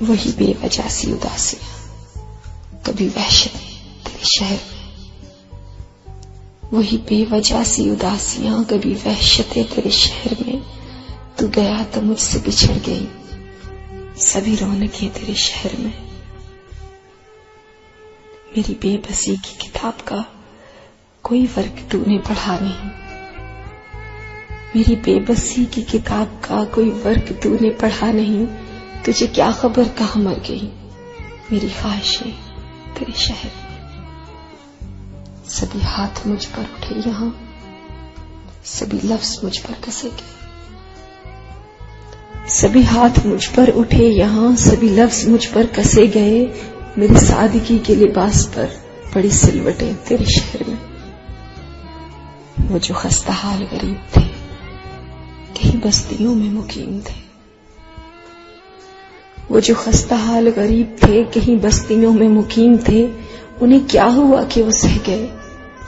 वही बेवजह सी उदासियां, कभी वहशत तेरे शहर में। वही बेवजह सी उदासियां, कभी वहशत तेरे शहर में। तू गया तो मुझसे बिछड़ गई सभी रौनकें तेरे शहर में। मेरी बेबसी की किताब का कोई वर्ग तूने पढ़ा नहीं। मेरी बेबसी की किताब का कोई वर्ग तूने पढ़ा नहीं। तुझे क्या खबर कहाँ मर गई मेरी ख्वाहिशें तेरे शहर में। सभी हाथ मुझ पर उठे यहां, सभी लफ्ज मुझ पर कसे गए। सभी हाथ मुझ पर उठे यहां, सभी लफ्ज मुझ पर कसे गए। मेरी सादगी के लिबास पर पड़ी सिलवटें तेरे शहर में। वो जो खस्ता हाल गरीब थे कहीं बस्तियों में मुकीम थे। वो जो खस्ता हाल गरीब थे कहीं बस्तियों में मुकीम थे। उन्हें क्या हुआ कि वो सह गए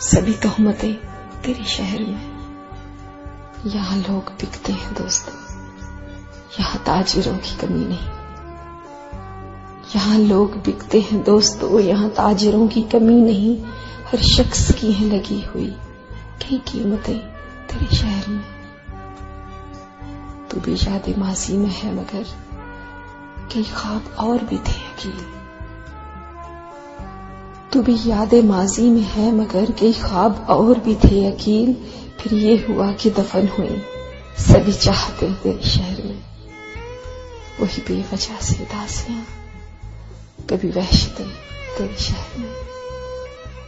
सभी तोहमतें तेरे शहर में। यहां लोग बिकते हैं दोस्तों, यहां ताजिरों की कमी नहीं। यहां लोग बिकते हैं दोस्तों, यहां ताजिरों की कमी नहीं। हर शख्स की है लगी हुई कई कीमतें तेरे शहर में। तू भी याद माजी में है मगर कई ख्वाब और भी थे अकील। तू भी याद माजी में है मगर कई ख्वाब और भी थे अकील। फिर ये हुआ कि दफन हुई सभी चाहते तेरे शहर में। वही बेवजह से उदासियां, कभी वहशतें तेरे शहर में।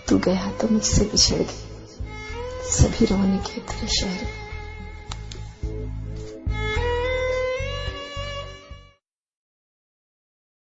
तू गया तो मुझसे बिछड़ गई सभी रौनकें तेरे शहर में।